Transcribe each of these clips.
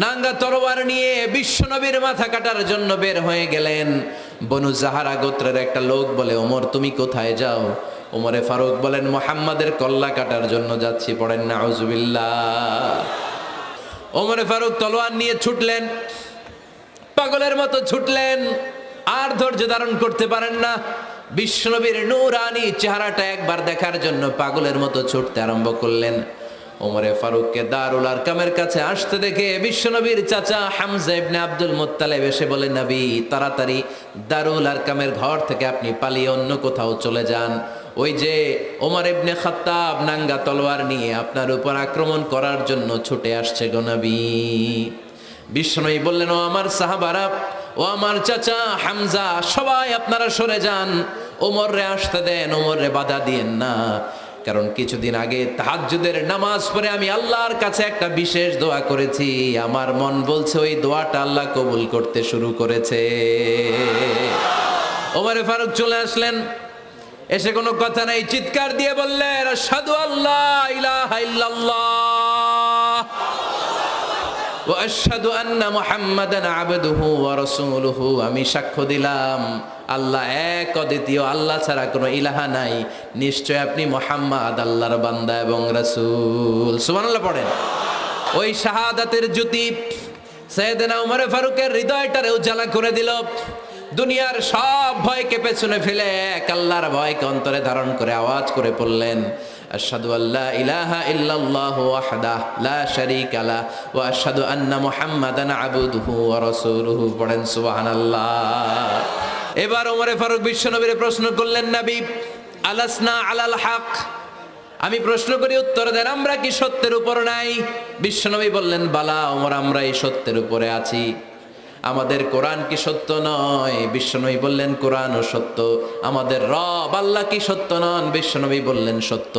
নাঙ্গা তরোয়ার নিয়ে বিশ্বনবীর মাথা কাটার জন্য বের হয়ে গেলেন। বনু জাহারা গোত্রের একটা লোক বলে, ওমর তুমি কোথায় যাও? ওমরে ফারুক বলেন, মুহাম্মাদের কল্লা কাটার জন্য যাচ্ছি। পড়েন নাউজুবিল্লাহ। ওমরে ফারুক তলোয়ার নিয়ে ছুটলেন, পাগলের মতো ছুটলেন, আর ধৈর্য ধারণ করতে পারেন না। বিশ্বনবীর নূরানি চেহারাটা একবার দেখার জন্য পাগলের মতো ছুটতে আরম্ভ করলেন। ওমরে ফারুককে দারুল আরকামের কাছে আসতে দেখে বিশ্বনবীর চাচা হামজা ইবনে আব্দুল মুত্তালিব এসে বলে, নবী তাড়াতাড়ি দারুল আরকামের ঘর থেকে আপনি পালিয়ে অন্য কোথাও চলে যান। ওই যে ওমর ইবনে খাত্তাব নাঙ্গা তলোয়ার নিয়ে আপনার উপর আক্রমণ করার জন্য ছুটে আসছে গো নবী। বিশ্বনবী বললেন, ও আমার সাহাবারা, ও আমার চাচা হামজা, সবাই আপনারা সরে যান, ওমররে আসতে দেন, ওমররে বাধা দিয়েন না। কারণ কিছুদিন আগে তাহাজ্জুদের নামাজ পড়ে আমি আল্লাহর কাছে একটা বিশেষ দোয়া করেছি, আমার মন বলছে ওই দোয়াটা আল্লাহ কবুল করতে শুরু করেছে। ওমরে ফারুক চলে আসলেন, এসে কোনো কথা নাই, চিৎকার দিয়ে বললেন, আশহাদু আল্লা ইলাহা ইল্লাল্লাহ ওয়া আশহাদু আন্না মুহাম্মাদান আবদুহু ওয়া রাসূলুহু। আমি সাক্ষ্য দিলাম আল্লাহ এক, অদ্বিতীয়, আল্লাহ ছাড়া কোনো ইলাহা নাই, নিশ্চয় আপনি মুহাম্মদ আল্লাহর বান্দা এবং রাসূল। সুবহানাল্লাহ পড়েন। ওই শাহাদাতের জ্যোতি সাইয়েদনা ওমর ফারুকের হৃদয়টারে উজালা করে দিল। দুনিয়ার সব ভয়কে পেছনে ফেলে এক আল্লাহর ভয়কে অন্তরে ধারণ করে আওয়াজ করে পড়লেন, আশহাদু আল্লা ইলাহা ইল্লাল্লাহু ওয়াহদাহু লা শারীকা লাহু ওয়া আশহাদু আন্না মুহাম্মাদান আবদুহু ওয়া রাসূলুহু। পড়েন সুবহানাল্লাহ। এবার ওমরে ফারুক বিশ্বনবীর প্রশ্ন করলেন, নবী আলাসনা আলাল হক, আমি প্রশ্ন করি উত্তর দেন, আমরা কি সত্যের উপর নাই? বিশ্বনবী বললেন, বালা ওমর, আমরা এই সত্যের উপরে আছি। আমাদের কোরআন কি সত্য নয়? বিশ্বনবী বললেন, কোরআনও সত্য। আমাদের রব আল্লাহ কি সত্য নন? বিশ্বনবী বললেন, সত্য।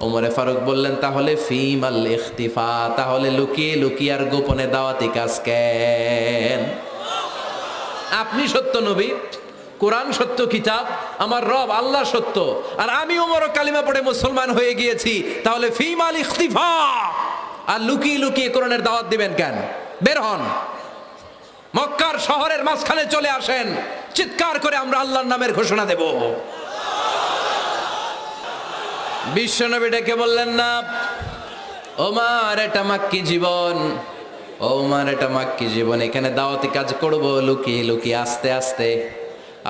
ওমরে ফারুক বললেন, তাহলে ফিমাল ইখতিফা, তাহলে লুকিয়ে লুকিয়ে আর গোপনে দাওয়াতি কাজ কেন? আপনি সত্য নবী, কোরআন সত্য কিতাব, আমার রব আল্লাহ সত্য, আর আমি ওমর কালিমা পড়ে মুসলমান হয়ে গিয়েছি, তাহলে ফিমাল ইখতিফা, আর লুকিয়ে লুকিয়ে কোরআনের দাওয়াত দিবেন কেন? বের হন, মক্কার শহরের মাঝখানে চলে আসেন, চিৎকার করে আমরা আল্লাহর নামের ঘোষণা দেব। বিশ্বনবী ডেকে বললেন, না ওমর, এটা মাক্কি জীবন, ওমর এটা মাক্কি জীবন, এখানে দাওয়াতি কাজ করব লুকিয়ে লুকিয়ে, আস্তে আস্তে।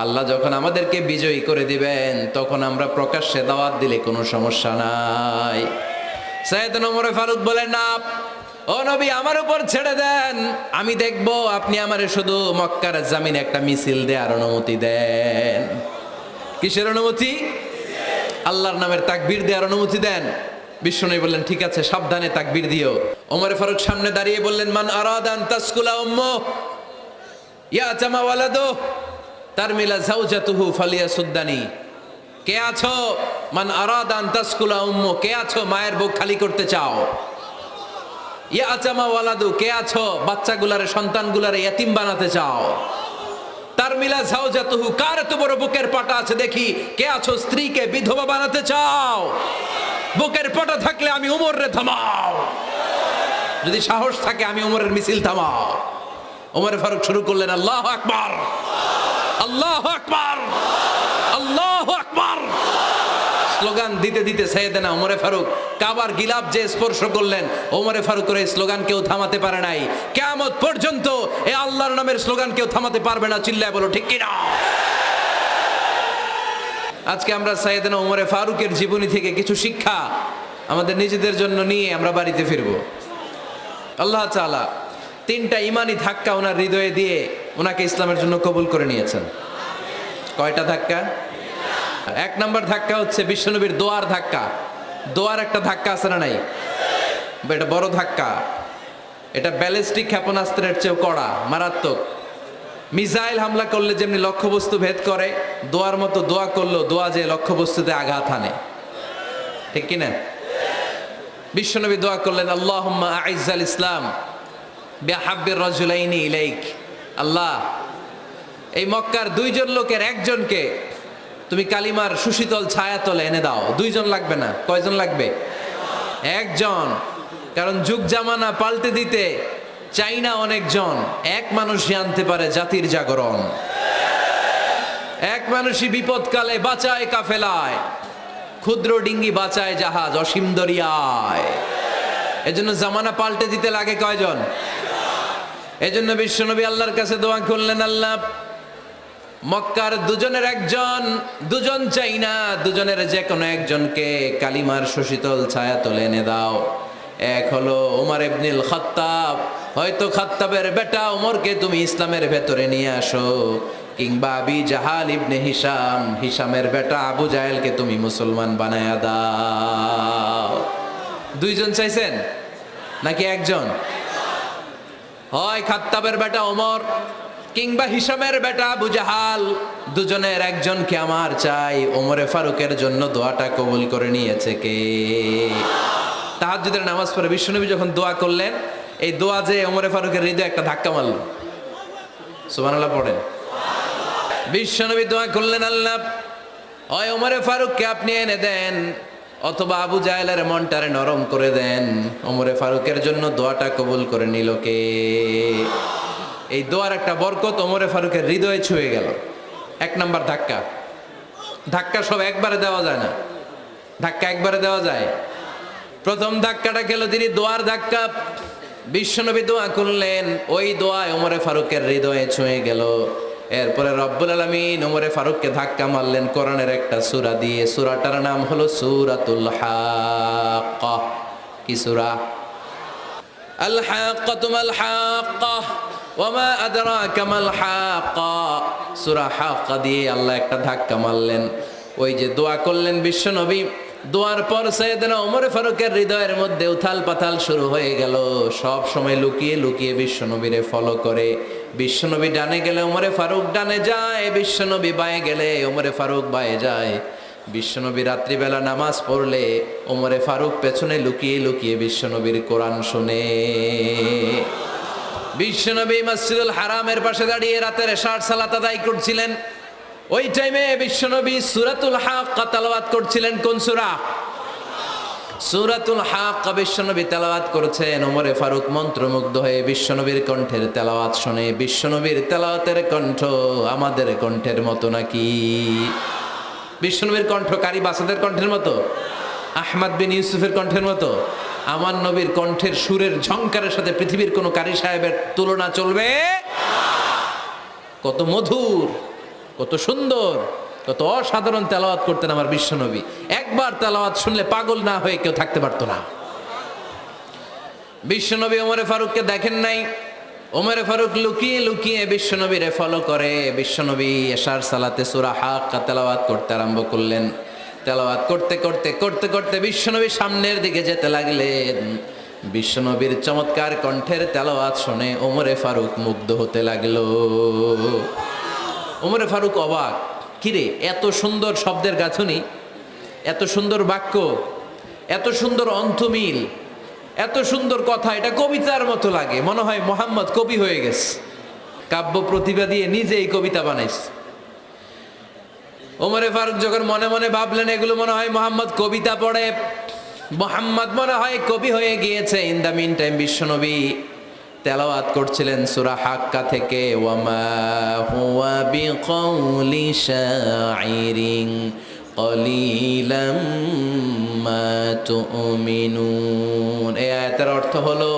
আল্লাহ যখন আমাদেরকে বিজয়ী করে দিবেন তখন আমরা প্রকাশ্যে দাওয়াত দিলে কোনো সমস্যা নাই। সাইয়েদনা ওমর ফারুক বলেন, না ও নবী, আমার উপর ছেড়ে দেন, আমি দেখব আপনি আমারে শুধু মক্কার জামিনে একটা মিছিল দেওয়ার অনুমতি দেন। কিসের অনুমতি? আল্লাহর নামের তাকবীর দেওয়ার অনুমতি দেন। বিশ্বনবী বললেন, ঠিক আছে, সাবধানে তাকবীর দিও। ওমর ফারুক সামনে দাঁড়িয়ে বললেন, মান আরাদা আন তাসকুলা উম্মু ইয়াতামা ওয়ালাদু তারমিলা যাওজাতুহু ফালিয়াসুদ্দানি। কে আছো? মান আরাদা আন তাসকুলা উম্মু, কে আছো মায়ের বুক খালি করতে চাও? ইয়াতামা ওয়ালাদু, কে আছো বাচ্চাগুলারে, সন্তানগুলারে ইয়াতিম বানাতে চাও? তারমিলা যাওজাতুহু, কার এত বড় বুকের পাটা আছে দেখি, কে আছো স্ত্রীকে বিধবা বানাতে চাও? বুকের পাটা থাকলে আমি উমরে থামাও, যদি সাহস থাকে আমি উমরের মিছিল থামাও। ওমর ফারুক শুরু করলেন, আল্লাহু আকবার, আল্লাহু আকবার, আল্লাহু আকবার। স্লোগান দিতে দিতে সাইয়েদনা ওমর ফারুক কাবার গিলাফ যে স্পর্শ করলেন, ওমর ফারুকের এই স্লোগান কেউ থামাতে পারে নাই। কিয়ামত পর্যন্ত এই আল্লাহর নামের স্লোগান কেউ থামাতে পারবে না। চিল্লায় বলো ঠিক কিনা? আজকে আমরা সাইয়েদনা ওমর ফারুকের জীবনী থেকে কিছু শিক্ষা আমাদের নিজেদের জন্য নিয়ে আমরা বাড়িতে ফিরব। আল্লাহ তাআলা তিনটা ইমানি ধাক্কা ওনার হৃদয়ে দিয়ে ওনাকে ইসলামের জন্য কবুল করে নিয়েছেন। কয়টা ধাক্কা? এক নম্বর ধাক্কা হচ্ছে বিশ্বনবীর দোয়ার ধাক্কা। দোয়ার একটা ধাক্কা আছে না নাই? এটা বড় ধাক্কা, এটা ব্যালিস্টিক ক্ষেপণাস্ত্রের চেয়েও কড়া, মারাত্মক। মিসাইল হামলা করলে যেমনি লক্ষ্যবস্তু ভেদ করে, দোয়ার মতো দোয়া করলো, দোয়া যে লক্ষ্যবস্তুতে আঘাত হানে, ঠিক কিনা? বিশ্বনবী দোয়া করলেন, আল্লাহুম্মা আইজ্জাল ইসলাম বিহাব্বির রাজুলাইনি ইলাইক। আল্লাহ, এই মক্কার দুইজন লোকের একজনকে তুমি কালিমার সুশীতল ছায়াতলে এনে দাও। দুইজন লাগবে না, কয়জন লাগবে? একজন। কারণ যুগ জামানা পাল্টে দিতে চাই না অনেকজন, এক মানুষই আনতে পারে জাতির জাগরণ। এক মানুষই বিপদকালে বাঁচায় কাফেলায়, ক্ষুদ্র ডিঙ্গি বাঁচায় জাহাজ অসীম দরিয়ায়। এজন্য জামানা পাল্টে দিতে লাগে কয়জন? এজন্য বিশ্বনবী আল্লাহর কাছে দোয়া করলেন, আল্লাহ মক্কার দুজনের একজন, দুজন চাই না, দুজনের যে কোনো একজনকে কালিমার সুশীতল ছায়া তোলে এনে দাও। এক হলো ওমর ইবনুল খাত্তাব, হয়তো খাত্তাবের বেটা ওমরকে তুমি ইসলামের ভেতরে নিয়ে আসো, কিংবা আবি জাহাল ইবনে হিশাম, হিশামের বেটা আবু জাহেলকে তুমি মুসলমান বানায়া দাও। দুইজন চাইছেন নাকি একজন? হয় খাত্তাবের বেটা ওমর কিংবা হিশামের বেটা আবু জাহাল, দুজনের একজনকে আমার চাই। ওমরে ফারুকের জন্য দোয়াটা কবুল করে নিয়েছে কে? তাহাজ্জুদের নামাজ পড়ে বিশ্বনবী যখন দোয়া করলেন, এই দোয়া যে ওমরে ফারুকের হৃদয়ে একটা ধাক্কা মারল। সুবহানাল্লাহ পড়েন। বিশ্বনবী দোয়া করলেন, আল্লাহ হয় ওমরে ফারুককে আপনি এনে দেন, অথবা আবু জাহেলের মনটারে নরম করে দেন। ওমরে ফারুকের জন্য দোয়াটা কবুল করে নিল কে? এই দোয়ার একটা বরকত ওমরে ফারুকের হৃদয়ে ছুঁয়ে গেল। এক নাম্বার ধাক্কা। ধাক্কা সব একবারে দেওয়া যায় না, ধাক্কা একবারে দেওয়া যায়। প্রথম ধাক্কাটা গেল তিনি দোয়ার ধাক্কা। বিশ্বনবী দোয়া করলেন, ওই দোয়ায় ওমরে ফারুকের হৃদয়ে ছুঁয়ে গেল। এরপরে রব্বুল আলামিন ওমরে ফারুককে ধাক্কা মারলেন কোরআনের একটা সূরা দিয়ে। সূরাটার নাম হলো সূরাতুল হাক্কা। কি সূরা? আল হাক্কাতু মাল হাক্কা ওয়া মা আদরাকা মাল হাক্কা। সূরা হাক্কা দিয়ে আল্লাহ একটা ধাক্কা মারলেন। ওই যে দোয়া করলেন বিশ্বনবী, দোয়ার পর সাইয়েদনা ওমর ফারুকের হৃদয়ের মধ্যে উথাল পাথাল শুরু হয়ে গেল। সব সময় লুকিয়ে লুকিয়ে বিশ্বনবীরে ফলো করে। বিশ্বনবী ডানে গেলে ওমরে ফারুক ডানে যায়, বিশ্বনবী বায়ে গেলে ওমরে ফারুক বায়ে যায়। বিশ্বনবী রাত্রিবেলা নামাজ পড়লে ওমরে ফারুক পেছনে লুকিয়ে লুকিয়ে বিশ্বনবীর কোরআন শুনে। বিশ্বনবী মসজিদুল হারামের পাশে দাঁড়িয়ে রাতের এশার সালাত আদায় করছিলেন। ওই টাইমে বিশ্বনবী সূরাতুল হাক্কা তেলাওয়াত করছিলেন। কোন সূরা? সূরাতুল হাক্কা বিশ্বনবী তেলাওয়াত করেছেন। ওমরে ফারুক মন্ত্রমুগ্ধ হয়ে বিশ্বনবীর কণ্ঠের তেলাওয়াত শুনে। বিশ্বনবীর তেলাওয়াতের কণ্ঠ আমাদের কণ্ঠের মতো নাকি? বিশ্বনবীর কণ্ঠ কারি বাসাদের কণ্ঠের মতো? আহমদ বিন ইউসুফের কণ্ঠের মতো? আমার নবীর কণ্ঠের সুরের ঝংকারের সাথে পৃথিবীর কোন কারি সাহেবের তুলনা চলবে? কত মধুর, কত সুন্দর, কত অসাধারণ তেলাওয়াত করতেন আমার বিশ্বনবী। একবার তেলাওয়াত শুনলে পাগল না হয়ে কেউ থাকতে পারতো না। বিশ্বনবী ওমরে ফারুককে দেখেন নাই। ওমরে ফারুক লুকিয়ে লুকিয়ে বিশ্বনবীরে ফলো করে। বিশ্বনবী এশার সালাতে সূরা হাক্কা তেলাওয়াত করতে আরম্ভ করলেন। তেলাওয়াত করতে করতে করতে করতে বিশ্বনবী সামনের দিকে যেতে লাগলেন। বিশ্বনবীর চমৎকার কণ্ঠের তেলাওয়াত শুনে ওমরে ফারুক মুগ্ধ হতে লাগলো। ওমরে ফারুক অবাক, কিরে এত সুন্দর শব্দের গাঁথনি, এত সুন্দর বাক্য, এত সুন্দর অন্তমিল, এত সুন্দর কথা, এটা কবিতার মতো লাগে। মনে হয় মোহাম্মদ কবি হয়ে গেছে, কাব্য প্রতিভা দিয়ে নিজেই কবিতা বানাইছে। ওমরে ফারুক যখন মনে মনে ভাবলেন এগুলো মনে হয় মোহাম্মদ কবিতা পড়ে, মোহাম্মদ মনে হয় কবি হয়ে গিয়েছে। ইন দ্য মিন টাইম বিশ্বনবী তেলাওয়াত করছিলেন সূরা হাক্কা থেকে, ওয়ামা হুয়া বিকাউলি শাইরিন কলিলাম মা তুমিনুন। এই আয়াতের অর্থ হলো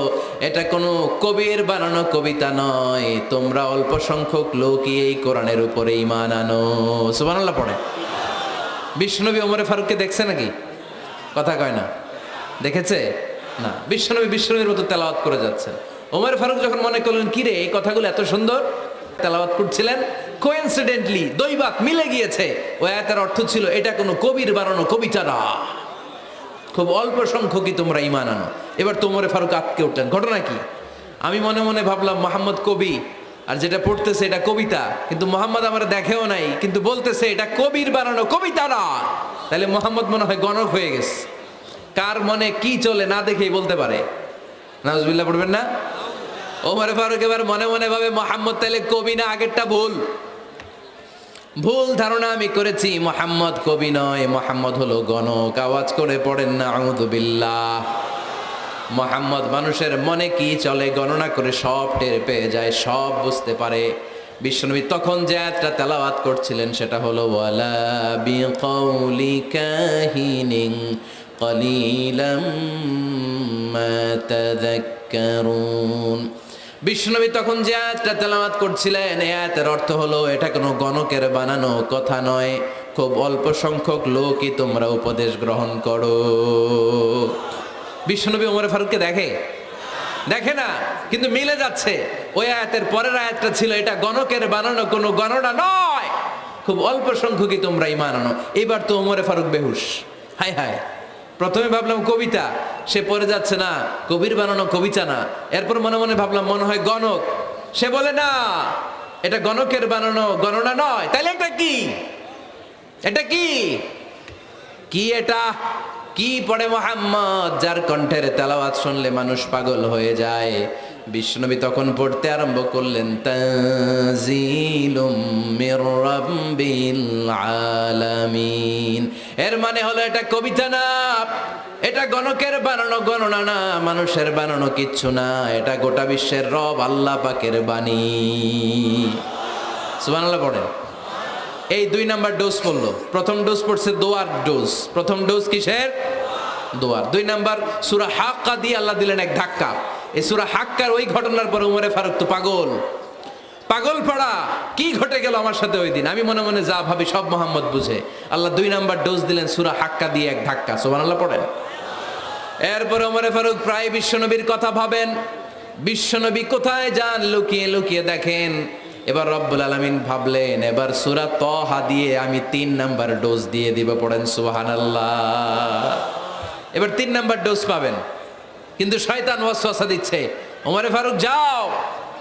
এটা কোনো কবির বানানো কবিতা নয়, তোমরা অল্প সংখ্যক লোকই এই কোরআনের উপরে ঈমান আনো। সুবহানাল্লাহ পড়ে। বিশ্বনবী ওমরে ফারুককে দেখছে নাকি? কথা কয় না, দেখেছে না? বিশ্বনবীর মতো তেলাওয়াত করে যাচ্ছেন। ওমর ফারুক যখন মনে করলেন কিরে এই কথাগুলো এত সুন্দর, তেলাওয়াত করছিলেন, কোইন্সিডেন্টলি দৈবাত মিলে গিয়েছে। ওই আয়াতের অর্থ ছিল এটা কোনো কবির বানানো কবিতা না, খুব অল্প সংখ্যকই তোমরা ঈমান আনো। এবার তো ওমর ফারুক আটকে উঠলেন। ঘটনা কি? আমি মনে মনে ভাবলাম মোহাম্মদ কবি, আর যেটা পড়তেছে এটা কবিতা, কিন্তু মোহাম্মদ আমার দেখেও নাই, কিন্তু বলতেছে এটা কবির বানানো কবিতা না। তাহলে মোহাম্মদ মনে হয় গণক হয়ে গেছে। কার মনে কি চলে না দেখেই বলতে পারে। নাউজুবিল্লাহ পড়বেন না? ওমর ফারুক এবার মনে মনে ভাবে মোহাম্মদ তাহলে কবি না, আগেরটা ভুল ধারণা আমি করেছি। মোহাম্মদ কবি নয়, মোহাম্মদ হলো গণক। আওয়াজ করে পড়েন না আউযু বিল্লাহ। মুহাম্মদ মানুষের মনে কি চলে গণনা করে সব টের পেয়ে যায়, সব বুঝতে পারে। বিশ্বনবী তখন যে আয়াতটা তেলাওয়াত করছিলেন সেটা হলো ওয়ালা বিকাউলি কাহিনিন কলিলাম মা তাযাক্কারুন। বিশ্বনবী তখন যে আয়াতটা তেলাওয়াত করছিলেন এই আয়াতের অর্থ হলো এটা কোনো গণকের বানানো কথা নয়, খুব অল্প সংখ্যক লোকই তোমরা উপদেশ গ্রহণ করো। বিশ্বনবী ওমর ফারুককে দেখে না, কিন্তু মিলে যাচ্ছে। ওই আয়াতের পরের আয়াতটা ছিল এটা গণকের বানানো কোনো গণনা নয়, খুব অল্প সংখ্যকই তোমরা ঈমান আনো। এবার তো ওমর ফারুক বেহুশ। হায় হায়, প্রথমে ভাবলাম কবিতা, সে পড়ে যাচ্ছে না কবির বানানো কবিতা না। এরপর মনে মনে ভাবলাম মনে হয় গণক, সে বলে না এটা গণকের বানানো গণনা নয়। তাইলে এটা কি? এটা কি কি এটা কি পড়ে মুহাম্মদ, যার কণ্ঠের তেলাওয়াত শুনলে মানুষ পাগল হয়ে যায়। বিশ্বনবী তখন পড়তে আরম্ভ করলেন তানজিলুম মির রাব্বিল আলামিন। এর মানে হলো এটা কবিতা না, এটা গণকের বানানো গণনা না, মানুষের বানানো কিচ্ছু না, এটা গোটা বিশ্বের রব আল্লাহ পাকের বাণী। সুবহানাল্লাহ পড়েন। এই 2 নাম্বার ডোজ পড়লো। প্রথম ডোজ পড়ছে দোয়ার ডোজ। প্রথম ডোজ কিসের? দোয়ার। 2 নাম্বার সূরা হাক্কা দিয়ে আল্লাহ দিলেন এক ধাক্কা। এই সূরা হাক্কার ওই ঘটনার পরে উমরে ফারুক তো পাগল পড়া, কি ঘটে গেল আমার সাথে ওই দিন, আমি মনে মনে যা ভাবি সব মোহাম্মদ বুঝে। আল্লাহ 2 নাম্বার ডোজ দিলেন সূরা হাক্কা দিয়ে এক ধাক্কা। সুবহানাল্লাহ পড়েন। এরপরে উমরে ফারুক প্রায় বিশ্বনবীর কথা ভাবেন, বিশ্বনবী কোথায় যান লুকিয়ে লুকিয়ে দেখেন। এবার রব্বুল আলামিন ভাবলেন এবার সূরা তাহা দিয়ে আমি 3 নাম্বার ডোজ দিয়ে দিব। পড়েন সুবহানাল্লাহ। এবার 3 নাম্বার ডোজ পাবেন, কিন্তু শয়তান ওয়াসওয়াসা দিচ্ছে, ওমরে ফারুক যাও,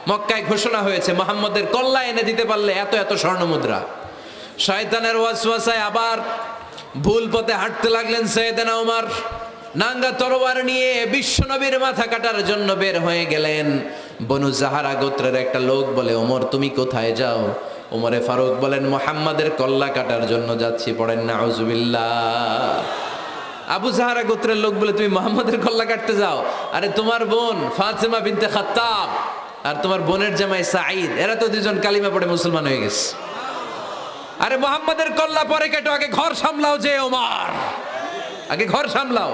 মক্কায় ঘোষণা হয়েছে মুহাম্মদের কল্লা এনে দিতে পারলে এত এত স্বর্ণমুদ্রা। শয়তানের ওয়াসওয়াসায় আবার ভুল পথে হাঁটতে লাগলেন সাইয়েদনা ওমর। নাঙ্গা তরোয়ার নিয়ে বিশ্বনবীর মাথা কাটার জন্য বের হয়ে গেলেন। বনু জাহারা গোত্রের একটা লোক বলে ওমর তুমি কোথায় যাও? ওমরে ফারুক বলেন মুহাম্মাদের কল্লা কাটার জন্য যাচ্ছি। পড়েন নাউজুবিল্লাহ। আবু জাহারা গোত্রের লোক বলে তুমি মুহাম্মাদের কল্লা কাটতে যাও? আরে তোমার বোন ফাতেমা বিনতে খাত্তাব আর তোমার বোনের জামাই সাঈদ, এরা তো 2 জন কালিমা পড়ে মুসলমান হয়ে গেছে। আরে মুহাম্মাদের কল্লা পরে কেটো, আগে ঘর সামলাও। যে ওমর আগে ঘর সামলাও,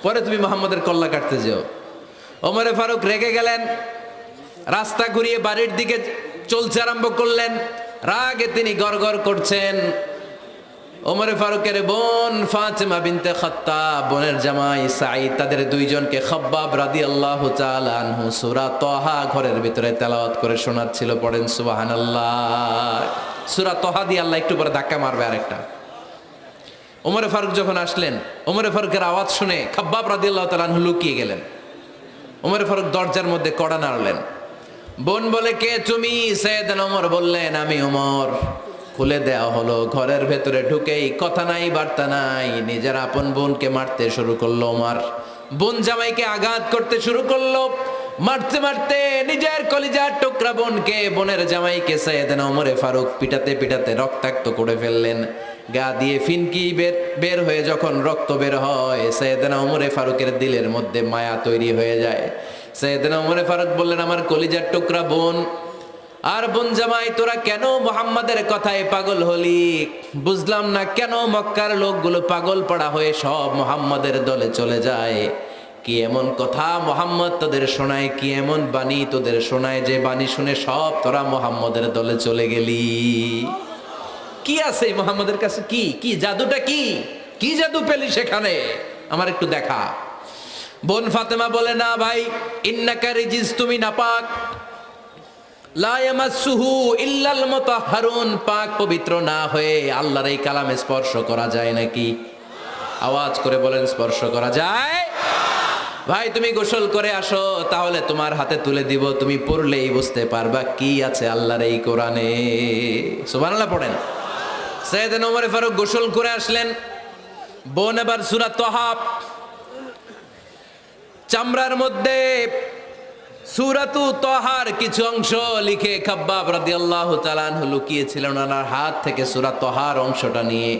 পরে তুমি মুহাম্মাদের কল্লা কাটতে যাও। ওমরে ফারুক রেগে গেলেন, রাস্তা ঘুরিয়ে বাড়ির দিকে চলতে আরম্ভ করলেন। রাগে তিনি গড়গড় করছেন। ওমরে ফারুকের বোন ফাতেমা বিনতে খাত্তাব, বোনের জামাই সাঈদ, তাদের 2 জনকে খাব্বাব রাদিয়াল্লাহু তাআলা আনহু সূরা তাহা ঘরের ভিতরে তেলাওয়াত করে শোনাচ্ছিল। পড়েন সুবহানাল্লাহ। সূরা তাহা দিয়ে আল্লাহ একটু পরে ধাক্কা মারবে আরেকটা। ওমরে ফারুক যখন আসলেন, ওমরে ফারুকের আওয়াজ শুনে খাব্বাব রাদিয়াল্লাহু তাআলা আনহু লুকিয়ে গেলেন। ওমরে ফারুক দরজার মধ্যে কড়া নাড়লেন। বোন বলে কে তুমি? সাইয়েদনা ওমর বললেন আমি ওমর। খুলে দেওয়া হলো। ঘরের ভেতরে ঢুকেই কথা নাই বার্তা নাই, নিজের আপন বোনকে মারতে শুরু করলো ওমর। বোন জামাইকে আঘাত করতে শুরু করলো। মারতে মারতে নিজের কলিজার টুকরা বোনকে, বোনের জামাইকে সাইয়েদনা ওমরে ফারুক পিটাতে পিটাতে রক্তাক্ত করে ফেললেন। গা দিয়ে ফিনকি বের হয়ে যখন রক্ত বের হয়, সাইয়েদনা ওমরে ফারুকের দিলের মধ্যে মায়া তৈরি হয়ে যায়। সাইয়েদনা ওমরে ফারুক বললেন আমার কলিজার টুকরা বোন আর বোন জামাই, তোরা কেন মুহাম্মাদের কথায় পাগল হলি? বুঝলাম না কেন মক্কার লোকগুলো পাগল পড়া হয়ে সব মুহাম্মাদের দলে চলে যায়। কি এমন কথা মুহাম্মদ তোদের শোনায়, কি এমন বাণী তোদের শোনায় যে বাণী শুনে সব তোরা মুহাম্মাদের দলে চলে গেলি? কি আছে মুহাম্মাদের কাছে? কি কি জাদুটা? কি জাদু পেলি সেখানে? আমার একটু দেখা। বোন ফাতেমা বলে না ভাই, ইন্নাকা রিজিস, তুমি নাপাক। লা ইয়ামাসসুহু ইল্লাল মুতাহহারুন, পাক পবিত্র না হয়ে আল্লাহর এই কালামে স্পর্শ করা যায় নাকি? আওয়াজ করে বলেন স্পর্শ করা যায়? ভাই তুমি গোসল করে আসো, তাহলে তোমার হাতে তুলে দিব, তুমি পড়লেই বুঝতে পারবা কি আছে আল্লাহর এই কোরআনে। সুবহানাল্লাহ পড়েন। সাইয়েদনা ওমর ফারুক গোসল করে আসলেন। বোন এবার সূরা তাহা চামড়ার মধ্যে সূরাতু তাহার কিছু অংশ লিখে খাব্বাব রাদিয়াল্লাহু তাআলা আনহু লুকিয়েছিলেন। ওনার হাত থেকে সূরা তাহার অংশটা নিয়ে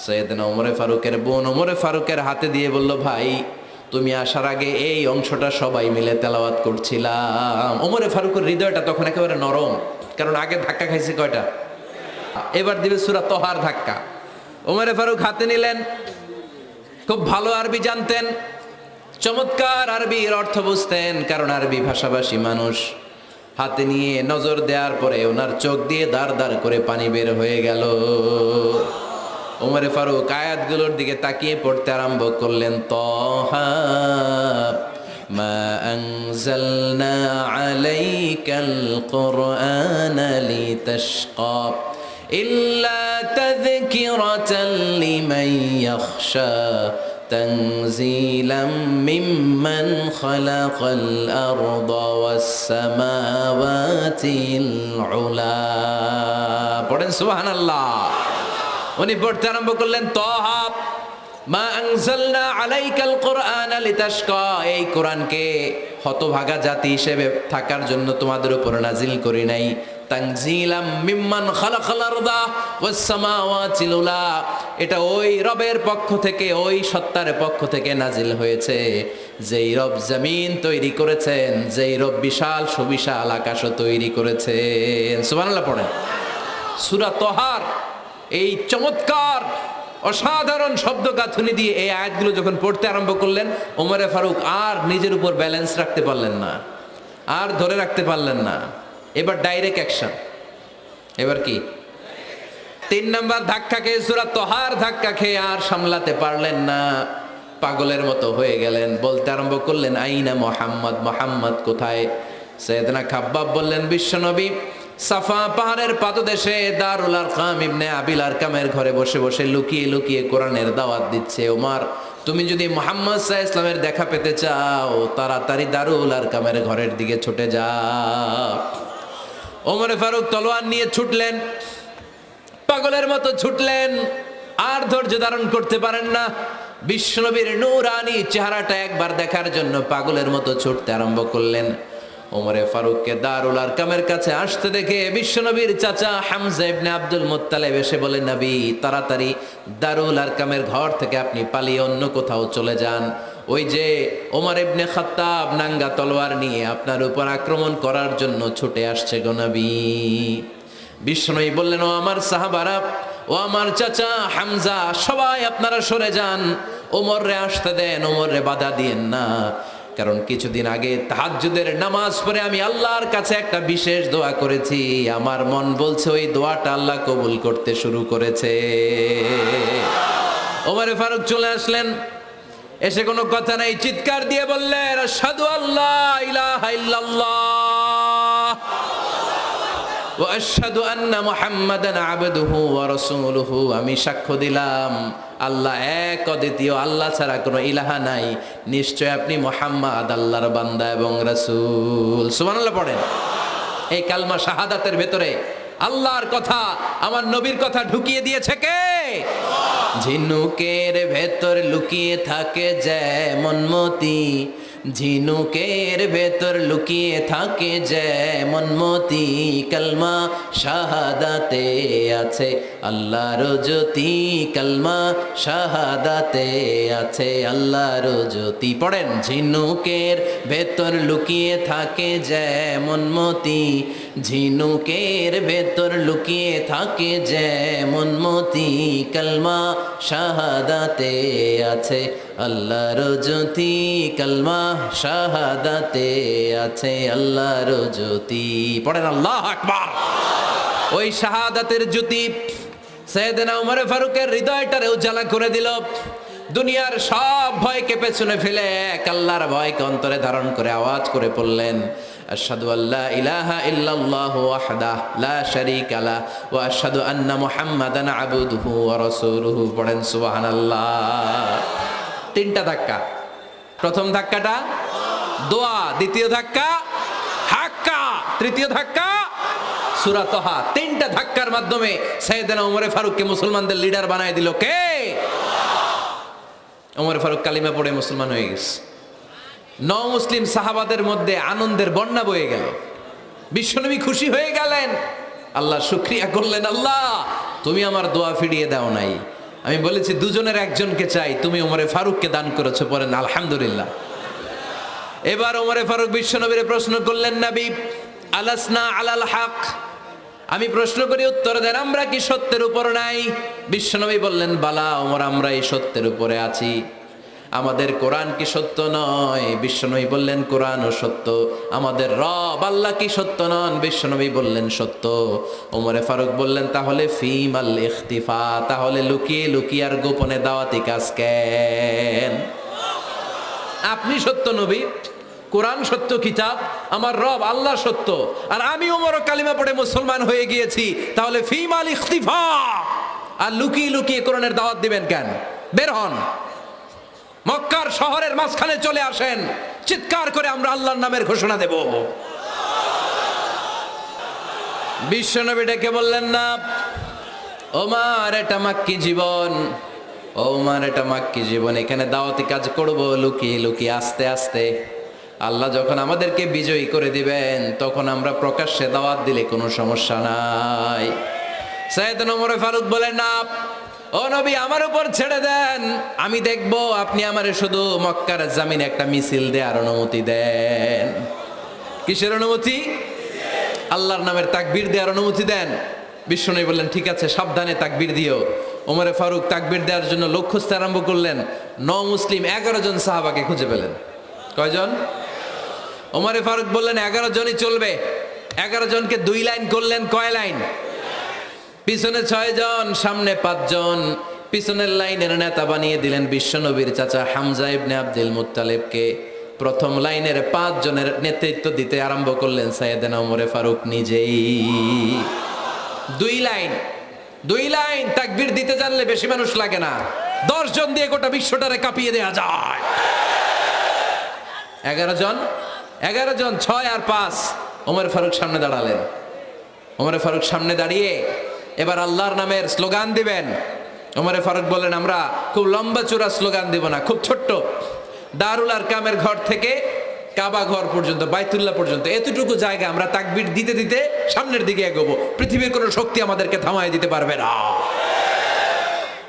সাইয়েদনা ওমর ফারুকের বোন ওমর ফারুকের হাতে দিয়ে বলল ভাই তুমি আসার আগে এই অংশটা সবাই মিলে তেলাওয়াত করছিলাম। ওমরে ফারুকের হৃদয়টা তখন একেবারে নরম, কারণ আগে ধাক্কা খাইছে কয়টা, এবার দিবে সূরা তহার ধাক্কা। ওমরে ফারুক হাতে নিলেন, খুব ভালো আরবি জানতেন, চমৎকার আরবির অর্থ বুঝতেন, কারণ আরবি ভাষাভাষী মানুষ। হাতে নিয়ে নজর দেওয়ার পরে ওনার চোখ দিয়ে দাঁড় দাঁড় করে পানি বের হয়ে গেল। ওমরে ফারুক আয়াতগুলোর দিকে তাকিয়ে পড়তে আরম্ভ করলেন, তহা মা আনজালনা আলাইকাল কুরআনা লিতাশকা ইল্লা তাযকিরাতাল লিমান ইয়াখশা তানজিলাম মিম্মান খালাকাল আরদা ওয়াস সামাওয়াতিল উলা। পড়েন সুবহানাল্লাহ। উনি পড়তে আরম্ভ করলেন, তহা মা আনজালনা আলাইকাল কুরআনা লিতাশকা, এই কোরআনকে হতভাগা জাতি হিসেবে থাকার জন্য তোমাদের উপর নাজিল করি নাই। তানজিলাম মিম্মান খালাকাল আরদা ওয়াস সামাওয়াতিল উলা, এটা ওই রবের পক্ষ থেকে, ওই সত্তার পক্ষ থেকে নাজিল হয়েছে যেই রব জমিন তৈরি করেছেন, যেই রব বিশাল সুবিশাল আকাশও তৈরি করেছেন। সুবহানাল্লাহ পড়েন। সূরা তহার এই চমৎকার অসাধারণ শব্দ গাঁথুনি দিয়ে এই আয়াতগুলো যখন পড়তে আরম্ভ করলেন, ওমরে ফারুক আর নিজের উপর ব্যালেন্স রাখতে পারলেন না, আর ধরে রাখতে পারলেন না। এবার ডাইরেক্ট অ্যাকশন। এবার কি 3 নাম্বার ধাক্কা খেয়ে, সূরা তহার ধাক্কা খেয়ে আর সামলাতে পারলেন না, পাগলের মতো হয়ে গেলেন। বলতে আরম্ভ করলেন, আইনা মুহাম্মদ, মুহাম্মদ কোথায়? সাইয়েদনা খাব্বাব বললেন, বিশ্বনবী সাফা পাহাড়ের পাদদেশে দারুল আরকাম ইবনে আবিল আরকামের ঘরে বসে বসে লুকিয়ে লুকিয়ে কোরআনের দাওয়াত দিচ্ছে। ওমর, তুমি যদি মুহাম্মদ সাল্লাল্লাহু আলাইহি ওয়াসাল্লামের দেখা পেতে চাও, তাড়াতাড়ি দারুল আরকামের ঘরের দিকে ছুটে যাও। ওমরে ফারুক তলোয়ার নিয়ে ছুটলেন, পাগলের মতো ছুটলেন, আর ধৈর্য ধারণ করতে পারেন না। বিশ্বনবীর নূরানি চেহারাটা একবার দেখার জন্য পাগলের মতো ছুটতে আরম্ভ করলেন। ওমরে ফারুককে দারুল আরকামের কাছে আসতে দেখে বিশ্বনবীর চাচা হামজা ইবনে আব্দুল মুত্তালিব এসে বলে, নবী তাড়াতাড়ি দারুল আরকামের ঘর থেকে আপনি পালিয়ে অন্য কোথাও চলে যান। ওই যে ওমর ইবনে খাত্তাব নাঙ্গা তলোয়ার নিয়ে আপনার উপর আক্রমণ করার জন্য ছুটে আসছে গো নবী। বিশ্বনবী বললেন, ও আমার সাহাবারা, ও আমার চাচা হামজা, সবাই আপনারা সরে যান, ওমররে আসতে দেন, ওমররে বাধা দিয়েন না। কারণ কিছুদিন আগে তাহাজ্জুদের নামাজ পড়ে আমি আল্লাহর কাছে একটা বিশেষ দোয়া করেছি, আমার মন বলছে ওই দোয়াটা আল্লাহ কবুল করতে শুরু করেছে। ওমরে ফারুক চলে আসলেন, এসে কোনো কথা নাই, চিৎকার দিয়ে বললেন, আশহাদু আল্লা ইলাহা ইল্লাল্লাহ ওয়া আশহাদু আন্না মুহাম্মাদান আবদুহু ওয়া রাসূলুহু, আমি সাক্ষ্য দিলাম আল্লাহ এক, অদ্বিতীয়, আল্লাহ ছাড়া কোনো ইলাহা নাই, নিশ্চয় আপনি মুহাম্মদ আল্লাহর বান্দা এবং রাসূল। সুবহানাল্লাহ পড়েন। এই কালমা শাহাদাতের ভেতরে আল্লাহর কথা, আমার নবীর কথা ঢুকিয়ে দিয়েছে কে? ঝিনুকের ভেতর লুকিয়ে থাকে যেমন মতি, ঝিনুকের ভেতর লুকিয়ে থাকে যেমন মতি, কালমা শাহাদাতে আছে আল্লাহর জ্যোতি, কালমা শাহাদাতে আছে আল্লাহর জ্যোতি। পড়েন, ঝিনুকের ভেতর লুকিয়ে থাকে যেমন মতি, ঝিনুকের ভেতর লুকিয়ে থাকে যেমন মতি, কালমা শাহাদাতে আছে আল্লাহর জ্যোতি, কালমা শাহাদাতে আছে আল্লাহর জ্যোতি। পড়েন আল্লাহু আকবার। ওই শাহাদাতের জ্যোতি সাইয়েদনা ওমর ফারুকের হৃদয়টারে উজালা করে দিল। দুনিয়ার সব ভয়কে পেছনে ফেলে এক আল্লাহর ভয়কে অন্তরে ধারণ করে আওয়াজ করে পড়লেন, আশহাদু আল্লা ইলাহা ইল্লাল্লাহু ওয়াহদাহু লা শারীকা লাহু ওয়া আশহাদু আন্না মুহাম্মাদান আবদুহু ওয়া রাসূলুহু। পড়েন সুবহানাল্লাহ। 3টা ধাক্কা। প্রথম ধাক্কাটা দোয়া, দ্বিতীয় ধাক্কা হাক্কা, তৃতীয় ধাক্কা সূরা তহা। 3টা ধাক্কার মাধ্যমে সাইয়েদনা ওমর ফারুককে মুসলমানদের লিডার বানায় দিল কে? ওমর ফারুক কালিমা পড়ে মুসলমান হয়ে গেছে। মুসলিম সাহাবাদের মধ্যে আনন্দের বন্যা বয়ে গেল। বিশ্বনবী খুশি হয়ে গেলেন, আল্লাহ শুকরিয়া করলেন, আল্লাহ তুমি আমার দোয়া ফিরিয়ে দাও নাই, আমি বলেছি দুজনের একজনকে চাই, তুমি ওমরে ফারুককে দান করেছো, পড়েন আলহামদুলিল্লাহ। এবার ওমরে ফারুক বিশ্বনবীর প্রশ্ন করলেন, নবী আলাসনা আলাল হক, আমি প্রশ্ন করি উত্তর দেন, আমরা কি সত্যের উপর নাই? বিশ্বনবী বললেন, বালা ওমর, আমরা এই সত্যের উপরে আছি। আমাদের কোরআন কি সত্য নয়? বিশ্বনবী বললেন, কোরআনও সত্য। আমাদের রব আল্লাহ কি সত্য নন? বিশ্বনবী বললেন, সত্য। ওমরে ফারুক বললেন, তাহলে ফিমাল ইখতিফা, তাহলে লুকিয়ে লুকিয়ে আর গোপনে দাওয়াতি কাজ কেন? আপনি সত্য নবী, কোরআন সত্য কিতাব, আমার রব আল্লাহ সত্য, আর আমি ওমর কালিমা পড়ে মুসলমান হয়ে গিয়েছি, তাহলে ফিমাল ইখতিফা, আর লুকিয়ে লুকিয়ে কোরআনের দাওয়াত দিবেন কেন? বের হন, মক্কার শহরের মাঝখানে চলে আসেন, চিৎকার করে আমরা আল্লাহর নামের ঘোষণা দেব। বিশ্বনবী ডেকে বললেন, না ওমর, এটা মাক্কি জীবন, ওমর এটা মাক্কি জীবন, এখানে দাওয়াতি কাজ করব লুকিয়ে লুকিয়ে, আস্তে আস্তে। আল্লাহ যখন আমাদেরকে বিজয়ী করে দিবেন, তখন আমরা প্রকাশ্যে দাওয়াত দিলে কোনো সমস্যা নাই। সাইয়েদনা ওমর ফারুক বলেন, না ও নবী, আমার উপর ছেড়ে দেন, আমি দেখব, আপনি আমারে শুধু মক্কার জামিনে একটা মিছিল দেওয়ার অনুমতি দেন। কিসের অনুমতি? আল্লাহর নামের তাকবীর দেওয়ার অনুমতি দেন। বিশ্বনবী বললেন, ঠিক আছে, সাবধানে তাকবীর দিও। ওমরে ফারুক তাকবীর দেওয়ার জন্য লোক খুঁজতে আরম্ভ করলেন। মুসলিম 11 জন সাহাবাকে খুঁজে পেলেন। কয়জন? ওমরে ফারুক বললেন, 11 জনই চলবে। 11 জনকে 2 লাইন করলেন। কয় লাইন? পিছনে 6 জন, সামনে 5 জন। পিছনের লাইনের নেতা বানিয়ে দিলেন বিশ্বনবীর চাচা হামজা ইবনে আব্দুল মুত্তালিবকে। প্রথম লাইনের 5 জনের নেতৃত্ব দিতে আরম্ভ করলেন সাইয়েদনা ওমরে ফারুক নিজেই। 2 লাইন তাকবীর দিতে জানলে বেশি মানুষ লাগে না, 10 জন দিয়ে গোটা বিশ্বটারে কাঁপিয়ে দেয়া যায়। 11 জন, 6 আর 5। ওমর ফারুক সামনে দাঁড়ালেন। ওমর ফারুক সামনে দাঁড়িয়ে এবার আল্লাহর নামের স্লোগান দিবেন। ওমর ফারুক বললেন, আমরা খুব লম্বা চূড়া স্লোগান দিব না, খুব ছোট্ট, দারুল আরকামের ঘর থেকে কাবা ঘর পর্যন্ত, বাইতুল্লাহ পর্যন্ত, এতটুকু জায়গা আমরা তাকবীর দিতে দিতে সামনের দিকে এগোবো, পৃথিবীর কোনো শক্তি আমাদেরকে থামায় দিতে পারবে না।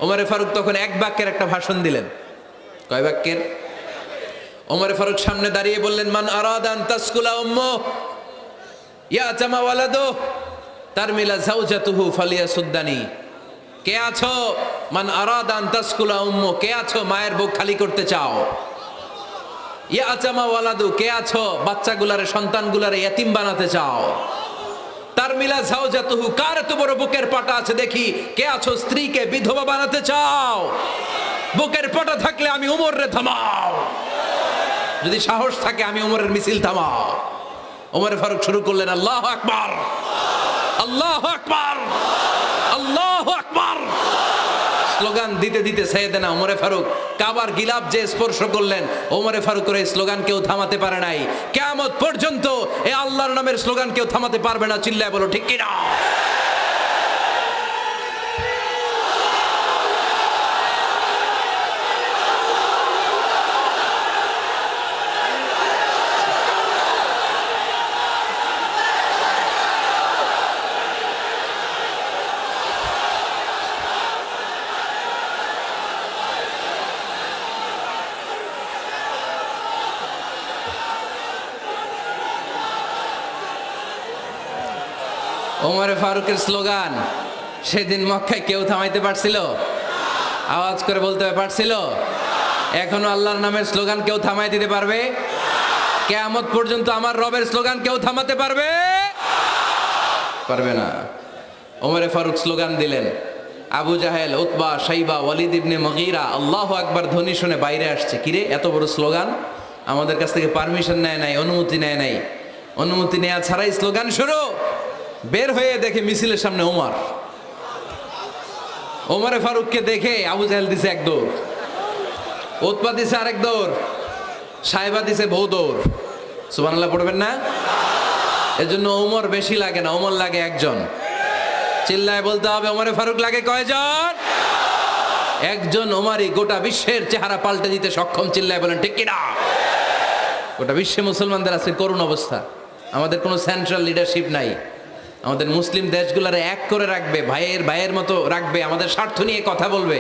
ওমর ফারুক তখন 1 বাক্যের একটা ভাষণ দিলেন। কয় বাক্যের? ওমর ফারুক সামনে দাঁড়িয়ে বললেন, মান আরাদান তাসকুলা উম্মু ইয়া জামা ওয়ালাদু তারমিলা যাওজাতুহু ফালিয়াসুদ্দানি। কে আছো? মান আরাদান তাসকুলা উম্মু, কে আছো মায়ের বুক খালি করতে চাও? ইয়া জামা ওয়ালাদু, কে আছো বাচ্চাগুলারে, সন্তানগুলারে ইয়াতিম বানাতে চাও? তারমিলা যাওজাতুহু, কার এত বড় বুকের পাটা আছে দেখি, কে আছো স্ত্রীকে বিধবা বানাতে চাও? বুকের পাটা থাকলে আমি উমরে থামাও, যদি সাহস থাকে আমি উমরের মিছিল থামাও। ওমর ফারুক শুরু করলেন, আল্লাহু আকবার, আল্লাহু আকবার, আল্লাহু আকবার। স্লোগান দিতে দিতে সাইয়েদনা ওমরে ফারুক কাবার গিলাফ যে স্পর্শ করলেন, ওমরে ফারুকের এই স্লোগান কেউ থামাতে পারে নাই। কিয়ামত পর্যন্ত এই আল্লাহর নামের স্লোগান কেউ থামাতে পারবে না। চিল্লায় বলো ঠিক কিনা? ওমরে ফারুকের স্লোগান সেদিন মক্কায় কেউ থামাইতে পারছিল? আওয়াজ করে বলতে পারছিল? এখনো আল্লাহর নামের স্লোগান কেউ থামাই দিতে পারবে? কিয়ামত পর্যন্ত আমার রবের স্লোগান কেউ থামাতে পারবে? পারবে না। ওমরে ফারুক স্লোগান দিলেন। আবু জাহেল, উতবা, শাইবা, ওয়ালিদ ইবনে মুগীরা আল্লাহু আকবার ধ্বনি শুনে বাইরে আসছে। কিরে, এত বড় স্লোগান, আমাদের কাছ থেকে পারমিশন নেয় নাই, অনুমতি নেয় নাই। অনুমতি নেওয়া ছাড়াই স্লোগান শুরু। বের হয়ে দেখে মিছিলের সামনে ওমর। ওমরে ফারুককে দেখে আবু জাহেল দিছে 1 দৌড়, উতবা দিছে আরেক দৌড়, সাইবা দিছে বহু দৌড়। সুবহানাল্লাহ পড়বেন না? এজন্য ওমর বেশি লাগে না, ওমর লাগে 1 জন। চিল্লায় বলতে হবে, ওমরে ফারুক লাগে কয়জন? 1 জন। ওমরই গোটা বিশ্বের চেহারা পাল্টে দিতে সক্ষম। চিল্লায় বলেন ঠিক কিনা? গোটা বিশ্বে মুসলমানদের আছে করুণ অবস্থা। আমাদের কোনো সেন্ট্রাল লিডারশিপ নাই। আমাদের মুসলিম দেশগুলোরে এক করে রাখবে, ভাইয়ের মতো রাখবে, আমাদের স্বার্থ নিয়ে কথা বলবে,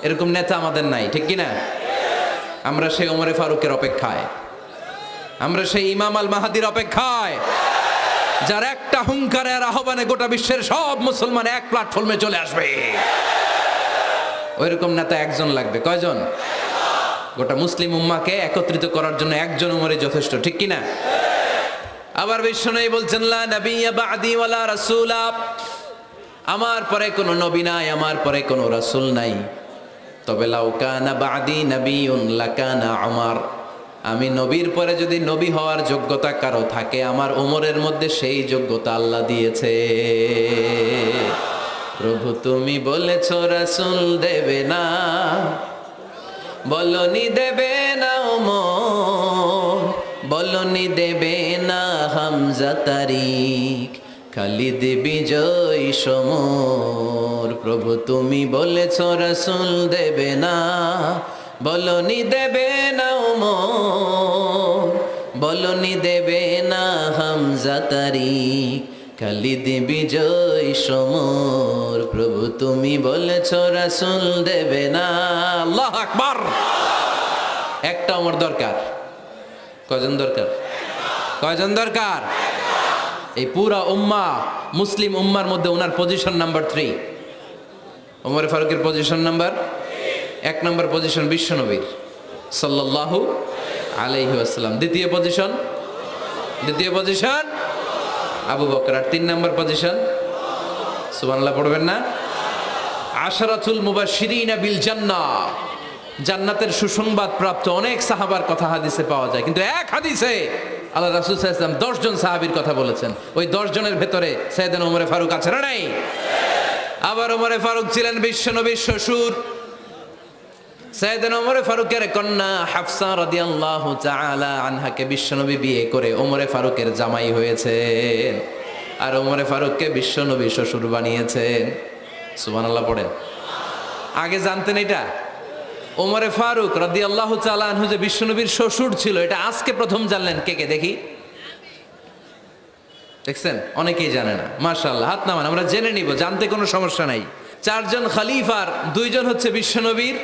এরকম নেতা আমাদের নাই, ঠিক কিনা? আমরা সেই ওমরে ফারুকের অপেক্ষায়, আমরা সেই ইমাম আল মাহাদির অপেক্ষায়, যার একটা হুঙ্কারের আহ্বানে গোটা বিশ্বের সব মুসলমান এক প্ল্যাটফর্মে চলে আসবে। ওইরকম নেতা একজন লাগবে। কয়জন? গোটা মুসলিম উম্মাকে একত্রিত করার জন্য একজন উমরে যথেষ্ট, ঠিক কিনা? আবার বিশ্বনবী বলছেন, লা নাবিয়্যা বা'দি ওয়ালা রাসূলা, আমার পরে কোনো নবী নাই, আমার পরে কোনো রাসূল নাই। তবে লাউ কানা বা'দি নাবিয়্যুন লাকানা উমর, আমি নবীর পরে যদি নবী হওয়ার যোগ্যতা কারো থাকে, আমার ওমরের মধ্যে সেই যোগ্যতা আল্লাহ দিয়েছে। প্রভু তুমি বলেছ রাসূল দেবে না, বলনি দেবে না ওমর, বলনি দেবে না হামজা তারিক, খালিদ বিজয় সমর। প্রভু তুমি বলেছ রাসূল দেবে না, বলনি দেবে না ওমর, বলনি দেবে না হামজা তারিক, খালিদ বিজয় সমর। প্রভু তুমি বলেছ রাসূল দেবে না। আল্লাহু আকবার। একটা ওমর দরকার। কয়জন দরকার? কয়জন দরকার? এই পুরা উম্মাহ, মুসলিম উম্মার মধ্যে ওনার পজিশন নাম্বার 3। ওমর ফারুকের পজিশন নাম্বার 1 নম্বর পজিশন বিশ্বনবীর সাল্লাল্লাহু আলাইহি ওয়াসাল্লাম। দ্বিতীয় পজিশন আবু বকর। আর 3 নম্বর পজিশন, সুবহানাল্লাহ পড়বেন না? আশরাতুল মুবাশশিরিনা বিল জান্নাহ, জান্নাতের সুসংবাদ প্রাপ্ত অনেক সাহাবার কথা হাদিসে পাওয়া যায়, কিন্তু এক হাদিসে আল্লাহ রাসূল সাল্লাল্লাহু আলাইহি ওয়াসাল্লাম 10 জন সাহাবীর কথা বলেছেন। ওই 10 জনের ভেতরে সাইয়েদনা ওমর ফারুক আছে না নাই? আবার ওমর ফারুক ছিলেন বিশ্বনবীর শ্বশুর। সাইয়েদনা ওমর ফারুকের কন্যা হাফসা রাদিয়াল্লাহু তাআলা আনহাকে বিশ্বনবী বিয়ে করে ওমর ফারুকের জামাই হয়েছেন, আর ওমর ফারুককে বিশ্বনবী শ্বশুর বানিয়েছেন। সুবহানাল্লাহ পড়েন। আগে জানতেন এটা? ওমর ফারুক রাদিয়াল্লাহু তাআলা আনহু যে বিশ্বনবীর শ্বশুর ছিল, এটা আজকে প্রথম জানলেন কে কে? দেখি, দেখছেন? অনেকেই জানে না। মাশাআল্লাহ, হাত নামান, আমরা জেনে নিব, জানতে কোনো সমস্যা নাই। 4 জন খলিফার 2 জন হচ্ছে বিশ্বনবীর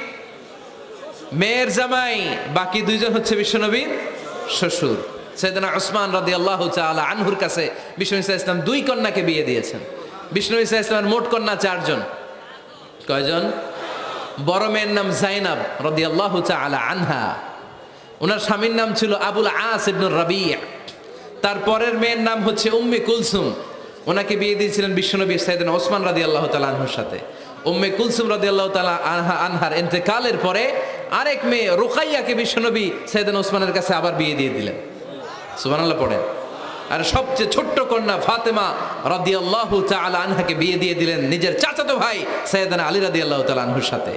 মেয়ের জামাই, বাকি 2 জন হচ্ছে বিশ্বনবীর শ্বশুর। সাইয়েদনা উসমান রাদিয়াল্লাহু তাআলা আনহুর কাছে বিশ্বনবী সাল্লাল্লাহু আলাইহি ওয়াসাল্লাম 2 কন্যাকে বিয়ে দিয়েছেন। বিশ্বনবী সাল্লাল্লাহু আলাইহি ওয়াসাল্লামের মোট কন্যা 4 জন। কয়জন? বড় মেয়ের নাম যায়েনব রাদিয়াল্লাহু তাআলা আনহা, ওনার স্বামীর নাম ছিল আবুল আস ইবনে রাবি'। তারপরের মেয়ের নাম হচ্ছে উম্মে কুলসুম, ওনাকে বিয়ে দিয়েছিলেন বিশ্বনবী সাইয়েদনা ওসমান রাদিয়াল্লাহু তাআলা আনহুর সাথে। উম্মে কুলসুম রাদিয়াল্লাহু তাআলা আনহার ইন্তেকালের পরে আরেক মেয়ে রুকাইয়াকে বিশ্বনবী সাইয়েদনা ওসমানের কাছে আবার বিয়ে দিয়ে দিলেন। সুবহানাল্লাহ পড়েন। আর সবচেয়ে ছোট্ট কন্যা ফাতেমা রাদিয়াল্লাহু তাআলা আনহাকে বিয়ে দিয়ে দিলেন নিজের চাচাতো ভাই সাইয়েদনা আলী রাদিয়াল্লাহু তাআলা আনহুর সাথে।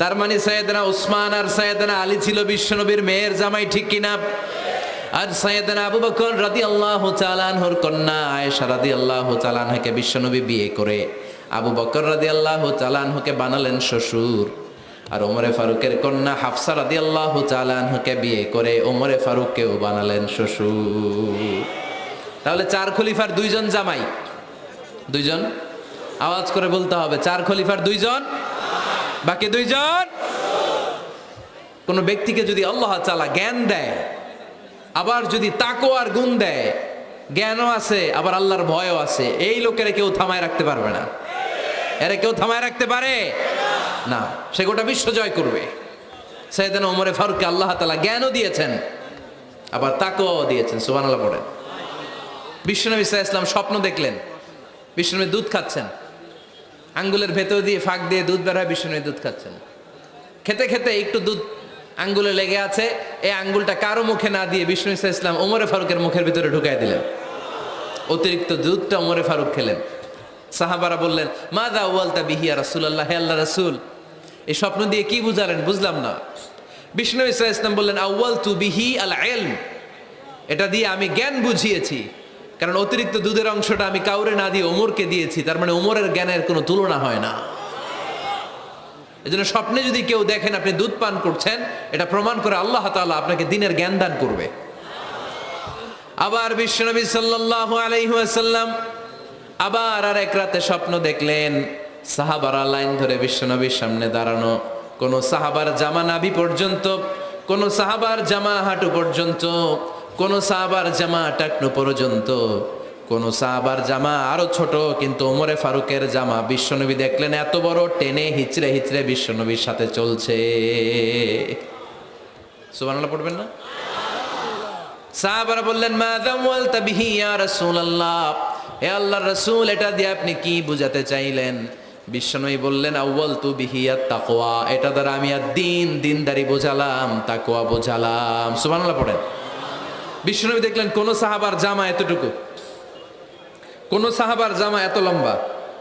তার মানে সাইয়েদনা ওসমান আর সাইয়েদনা আলী ছিল বিশ্বনবীর মেয়ের জামাই, ঠিক কিনা? আর সাইয়েদনা আবু বকর রাদিয়াল্লাহু তাআলা আনহুর কন্যা আয়েশা রাদিয়াল্লাহু তাআলা আনহাকে বিশ্বনবী বিয়ে করে আবু বকর রাদিয়াল্লাহু তাআলা আনহুকে বানালেন শ্বশুর। আর ওমরে ফারুকের কন্যা হাফসা রাদিয়াল্লাহু তাআলা আনহাকে বিয়ে করে ওমরে ফারুককেও বানালেন শ্বশুর। তাহলে 4 খলিফার 2 জন জামাই। 2 জন, আওয়াজ করে বলতে হবে, 4 খলিফার 2 জন, বাকি 2 জন। কোন ব্যক্তিকে যদি আল্লাহ তাআলা জ্ঞান দেয়, আবার যদি তাকওয়ার গুণ দেয়, জ্ঞানও আছে আবার আল্লাহর ভয়ও আছে, এই লোকেরা কেউ থামায় রাখতে পারবে না। এরা কেউ থামায় রাখতে পারে না, সে গোটা বিশ্ব জয় করবে। সাইয়েদনা ওমর ফারুককে আল্লাহ তাআলা জ্ঞানও দিয়েছেন, আবার তাকওয়াও দিয়েছেন। সুবহানাল্লাহ পড়েন। বিশ্বনবী সাল্লাল্লাহু আলাইহি ওয়াসাল্লাম স্বপ্ন দেখলেন, বিশ্বনবী দুধ খাচ্ছেন, আঙ্গুলের ভেতর দিয়ে ফাঁক দিয়ে দুধ বের হয়, বিশ্বনবী দুধ খাচ্ছেন। খেতে খেতে একটু দুধ আঙ্গুলে লেগে আছে, এই আঙ্গুলটা কারো মুখে না দিয়ে বিশ্বনবী সাল্লাল্লাহু আলাইহি ওয়াসাল্লাম ওমর ফারুকের মুখের ভিতরে ঢুকাই দিলেন। অতিরিক্ত দুধটা ওমর ফারুক খেলেন। সাহাবারা বললেন, মাযা ওয়ালতা বিহি ইয়া রাসূলুল্লাহ, হে আল্লাহর রাসূল, এই স্বপ্ন দিয়ে কি বুঝালেন? বুঝলাম না। বিশ্বনবী সাল্লাল্লাহু আলাইহি ওয়াসাল্লাম বললেন, আউয়ালতু বিহি আল ইলম, এটা দিয়ে আমি জ্ঞান বুঝিয়েছি, কারণ অতিরিক্ত দুধের অংশটা আমি কাউরে না দিয়ে ওমরকে দিয়েছি, তার মানে ওমরের জ্ঞানের কোনো তুলনা হয় না। এজন্য স্বপ্নে যদি কেউ দেখেন আপনি দুধ পান করছেন, এটা প্রমাণ করে আল্লাহ তাআলা আপনাকে দ্বীনের জ্ঞান দান করবে। আবার বিশ্বনবী সাল্লাল্লাহু আলাইহি ওয়াসাল্লাম আবার আর এক রাতে স্বপ্ন দেখলেন, সাহাবারা লাইন ধরে বিশ্বনবীর সামনে দাঁড়ানো। কোন সাহাবার জামা নাভি পর্যন্ত, কোন সাহাবার জামা হাঁটু পর্যন্ত, কোন সাহাবার জামা টাকনু পর্যন্ত, কোন সাহাবার জামা আরো ছোট, কিন্তু ওমরে ফারুকের জামা বিশ্বনবী দেখলেন এত বড়, টেনে হিচড়ে হিচড়ে বিশ্বনবীর সাথে চলছে। সুবহানাল্লাহ পড়বেন না? সাহাবারা বললেন মা যাওয়ালতা বিহি ইয়া রাসূলুল্লাহ, হে আল্লাহর রাসূল, এটা দিয়ে আপনি কি বুঝাতে চাইলেন? বিশ্বনবী বললেন আউয়ালতু বিহি আত-তাকওয়া, এটা দ্বারা আমি দিনদারি বোঝালাম, তাকওয়া বোঝালাম। সুবহানাল্লাহ পড়েন। বিশ্বনবী দেখলেন কোন সাহাবার জামা এতটুকু, কোন সাহাবার জামা এত লম্বা,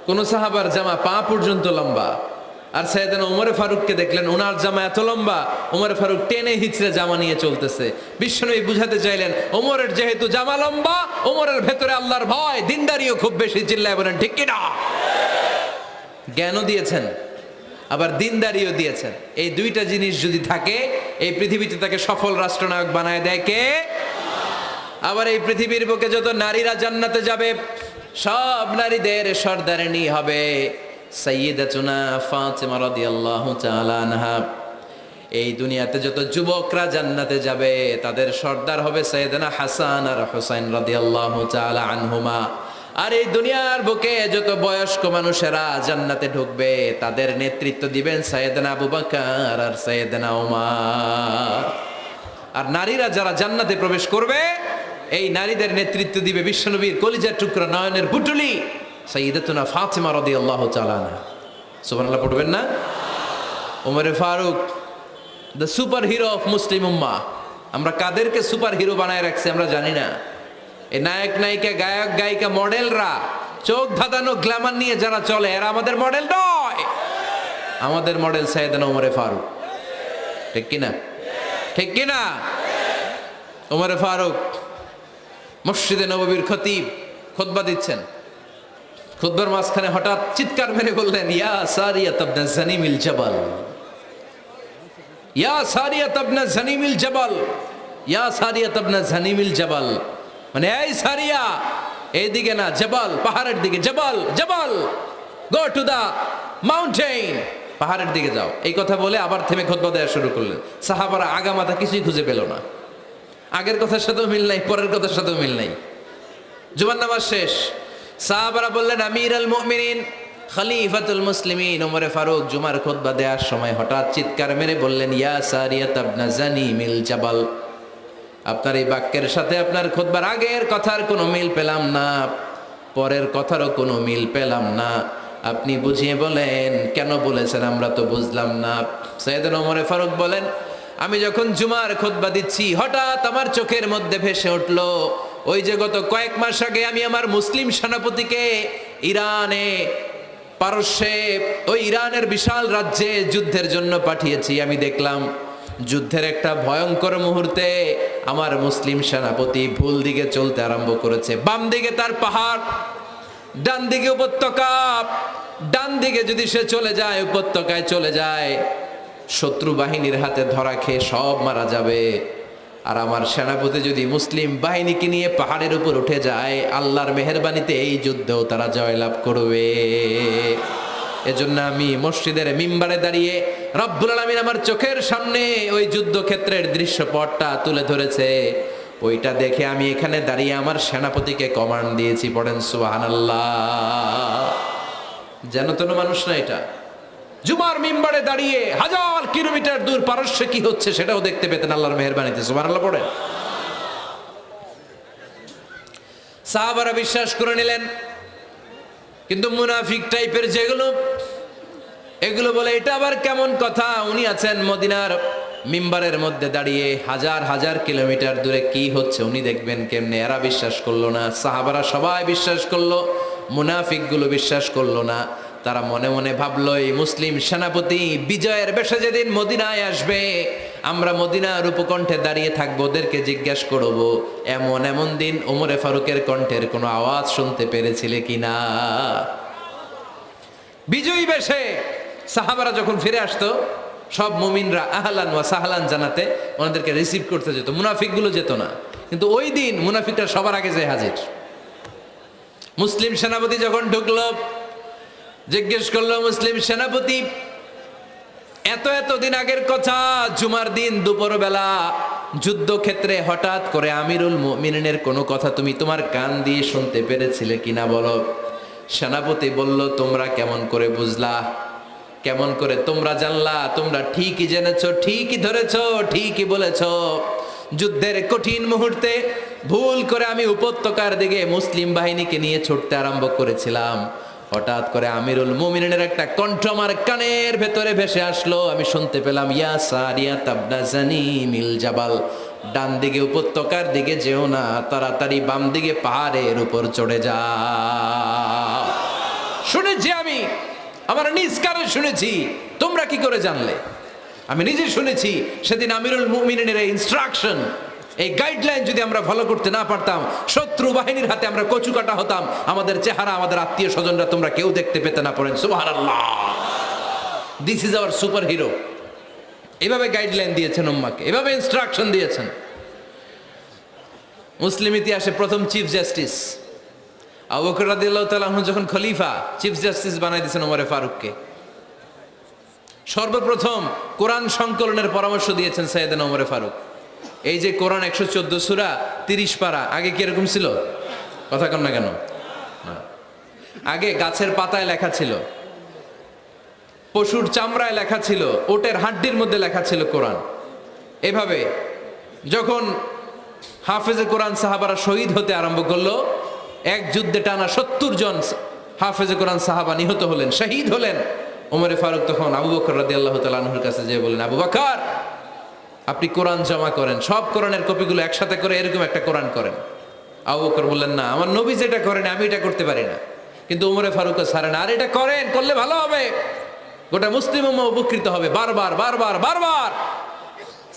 কোন সাহাবার জামা পা পর্যন্ত লম্বা। আর সাইয়েদনা ওমর ফারুককে দেখলেন ওনার জামা এত লম্বা, ওমর ফারুক টেনে হিচড়ে জামা নিয়ে চলতেছে। বিশ্বনবী বুঝাতে চাইলেন ওমরের যেহেতু জামা লম্বা, ওমরের ভেতরে আল্লাহর ভয়, দিনদারিও খুব বেশি। চিল্লায় বলেন ঠিক কিনা? জ্ঞানও দিয়েছেন, আবার দিনদারিও দিয়েছেন। এই দুইটা জিনিস যদি থাকে, এই পৃথিবীতে তাকে সফল রাষ্ট্রনায়ক বানায় দেয় কে? আবার এই পৃথিবীর বুকে যত নারীরা জান্নাতে যাবে, সব নারীদের সর্দারিনী হবে সাইয়্যিদাতুনা ফাতিমা রাদিয়াল্লাহু তাআলা আনহা। এই দুনিয়াতে যত যুবকরা জান্নাতে যাবে, তাদের সর্দার হবে সাইয়েদনা হাসান আর হুসাইন রাদিয়াল্লাহু তাআলা আনহুমা। আর এই দুনিয়ার বুকে যত বয়স্ক মানুষেরা জান্নাতে ঢুকবে, তাদের নেতৃত্ব দিবেন সাইয়েদনা আবু বকর আর সাইয়েদনা ওমর। আর নারীরা যারা জান্নাতে প্রবেশ করবে, এই নারীদের নেতৃত্ব দিবে বিশ্বনবীর কলিজার টুকরা, নয়নের পুটুলি সাইয়্যিদাতুনা ফাতিমা রাদিয়াল্লাহু তাআলা আনহা। সুবহানাল্লাহ পড়বেন না? Omar Faruq, the super hero of Muslim উম্মাহ। আমরা কাদেরকে সুপার হিরো বানায় রাখছি আমরা জানি না। এই নায়ক নায়িকা, গায়ক গায়িকা, মডেলরা, চোখ ধাঁধানো গ্ল্যামার নিয়ে যারা চলে, এরা আমাদের মডেল নয়। আমাদের মডেল সাইয়েদনা ওমর ফারুক। ঠিক কিনা? ঠিক কিনা? ওমর ফারুক মসজিদে নববীর খতিব, খুতবা দিচ্ছেন। খুতবার মাঝখানে হঠাৎ চিৎকার মেরে বললেন ইয়া সারিয়াত ইবনে জানিমিল জাবাল, ইয়া সারিয়াত ইবনে জানিমিল জাবাল, ইয়া সারিয়াত ইবনে জানিমিল জাবাল। মানে এই সারিয়া, এইদিকে না, জাবাল পাহাড়ের দিকে, জাবাল জাবাল, গো টু দা মাউন্টেন, পাহাড়ের দিকে যাও। এই কথা বলে আবার থেমে খুতবা দেওয়া শুরু করলেন। সাহাবারা আগামাথা কিছুই খুঁজে পেল না। আগের কথার সাথেও মিল নাই, পরের কথার সাথেও মিল নাই। জুমার নামাজ শেষ। সাহাবারা বললেন আমির আল মুমিনিন, খলিফাতুল মুসলিমিন ওমর ফারুক জুমার খুতবা দেওয়ার সময় হঠাৎ চিৎকার মেরে বললেন ইয়া সারিয়াত ইবনে জানিমিল জাবাল। আপনার এই বাক্যের সাথে আপনার খুতবার আগের কথার কোনো মিল পেলাম না, পরের কথারও কোনো মিল পেলাম না। আপনি বুঝিয়ে বলেন কেন বলেছেন, আমরা তো বুঝলাম না। সাইয়েদনা ওমর ফারুক বলেন আমি যখন জুমার খুতবা দিচ্ছি, হঠাৎ আমার চোখের মধ্যে ভেসে উঠল ওই যে গত কয়েক মাস আগে আমি আমার মুসলিম সেনাপতিকে ইরানে, পারস্যে, ওই ইরানের বিশাল রাজ্যে যুদ্ধের জন্য পাঠিয়েছি। আমি দেখলাম যুদ্ধের একটা ভয়ঙ্কর মুহূর্তে আমার মুসলিম সেনাপতি ভুল দিকে চলতে আরম্ভ করেছে। বাম দিকে তার পাহাড়, ডান দিকে উপত্যকা। ডান দিকে যদি সে চলে যায়, উপত্যকায় চলে যায়, শত্রু বাহিনীর হাতে ধরা খেয়ে সব মারা যাবে। আর আমার সেনাপতি যদি মুসলিম বাহিনীকে নিয়ে পাহাড়ের উপর উঠে যায়, আল্লাহর মেহেরবানিতে এই যুদ্ধেও তারা জয়লাভ করবে। এজন্য আমি মসজিদের মিম্বারে দাঁড়িয়ে রব্বুল আলামিন আমার চোখের সামনে ওই যুদ্ধক্ষেত্রের দৃশ্যপটটা তুলে ধরেছে, ওইটা দেখে আমি এখানে দাঁড়িয়ে আমার সেনাপতিকে কমান্ড দিয়েছি। পড়েন সুবহানাল্লাহ। যেন তেন মানুষ না এটা। জুমার মিম্বারে দাঁড়িয়ে হাজার কিলোমিটার দূর পারস্যে কি হচ্ছে সেটাও দেখতে পেতেন আল্লাহর মেহেরবানিতে। সুবহানাল্লাহ পড়ে। সাহাবারা বিশ্বাস করে নিলেন, কিন্তু মুনাফিক টাইপের যেগুলো, এগুলো বলে এটা আবার কেমন কথা, উনি আছেন মদিনার মিম্বারের মধ্যে দাঁড়িয়ে, হাজার হাজার কিলোমিটার দূরে কি হচ্ছে উনি দেখবেন কেমনে। এরা বিশ্বাস করলো না। সাহাবারা সবাই বিশ্বাস করলো, মুনাফিক গুলো বিশ্বাস করলো না। তারা মনে মনে ভাবলো এই মুসলিম সেনাপতি বিজয়ের বেশে যেদিন মদিনায় আসবে, আমরা মদিনার উপকণ্ঠে দাঁড়িয়ে থাকবো, ওদেরকে জিজ্ঞাসা করব এমন এমন দিন ওমরে ফারুকের কণ্ঠের কোনো আওয়াজ শুনতে পেরেছিলে কিনা। বিজয়ী বেশে সাহাবারা যখন ফিরে আসতো, সব মুমিনরা আহলান ওয়া সাহলান জানাতে ওনাদেরকে রিসিভ করতে যেত, মুনাফিকগুলো যেত না। কিন্তু ওই দিন মুনাফিকরা সবার আগে যায় হাজির। মুসলিম সেনাপতি যখন ঢুকলো, জিজ্ঞেস করলো মুসলিম সেনাপতি, এত দিন আগের কথা, জুমার দিন দুপুরবেলা যুদ্ধক্ষেত্রে হঠাৎ করে আমিরুল মুমিনিনের কোনো কথা তুমি তোমার কান দিয়ে শুনতে পেরেছিলে কিনা বলো। সেনাপতি বলল, তোমরা কেমন করে বুঝলা, কেমন করে তোমরা জানলা? তোমরা ঠিকই জেনেছো, ঠিকই ধরেছো, ঠিকই বলেছো। যুদ্ধের কঠিন মুহূর্তে ভুল করে আমি উপত্যকার দিকে মুসলিম বাহিনীকে নিয়ে ছুটতে আরম্ভ করেছিলাম। হঠাৎ করে আমিরুল মুমিনিনের একটা কণ্ঠ আমার কানের ভেতরে ভেসে আসলো। আমি শুনতে পেলাম, ইয়া সারিয়া তাবনা জানিমিল জাবাল, ডান দিকে উপত্যকার দিকে যেও না, তাড়াতাড়ি বাম দিকে পাহাড়ের উপর চড়ে যাও। শুনেছি আমি, আমার নিজ কানে শুনেছি। তোমরা কি করে জানলে? আমি নিজে শুনেছি। সেদিন আমিরুল মুমিনিনের এই ইনস্ট্রাকশন, এই গাইডলাইন যদি আমরা ফলো করতে না পারতাম, শত্রু বাহিনীর হাতে আমরা কচু কাটা হতাম। আমাদের চেহারা, আমাদের আত্মীয় স্বজনরা তোমরা কেউ দেখতে পেতে না। পড়েন সুবহানাল্লাহ। This is our super hero. এভাবে গাইডলাইন দিয়েছেন উম্মাকে, এভাবে ইনস্ট্রাকশন দিয়েছেন। মুসলিম ইতিহাসে প্রথম চিফ জাস্টিস আবু বকর রাদিয়াল্লাহু তাআলা আনহু যখন খলিফা, চিফ জাস্টিস বানাই দিয়েছেন ওমরে ফারুককে। সর্বপ্রথম কোরআন সংকলনের পরামর্শ দিয়েছেন সাইয়েদনা ওমরে ফারুক। এই যে কোরআন 114 সূরা 30 পারা, আগে কি এরকম ছিল? কথা কন না কেন? আগে গাছের পাতায় লেখা ছিল, পশুর চামড়ায় লেখা ছিল, ওটের হাড্ডির মধ্যে লেখা ছিল কোরআন। এভাবে যখন হাফেজে কোরআন সাহাবারা শহীদ হতে আরম্ভ করলো, এক যুদ্ধে টানা 70 জন হাফেজে কোরআন সাহাবা নিহত হলেন, শহীদ হলেন। ওমরে ফারুক তখন আবু বকর রাদিয়াল্লাহু তাআলা আনহুর কাছে যেয়ে বলেন, আবু বকর, আপনি কোরআন জমা করেন, সব কোরআনের কপিগুলো একসাথে করে এরকম একটা কোরআন করেন। আবু বকর বললেন, না, আমার নবী যেটা করেন আমি এটা করতে পারি না। কিন্তু ওমরে ফারুক ছাড়েন, আর এটা করেন, করলে ভালো হবে, গোটা মুসলিম উম্মাহ উপকৃত হবে। বারবার বারবার বারবার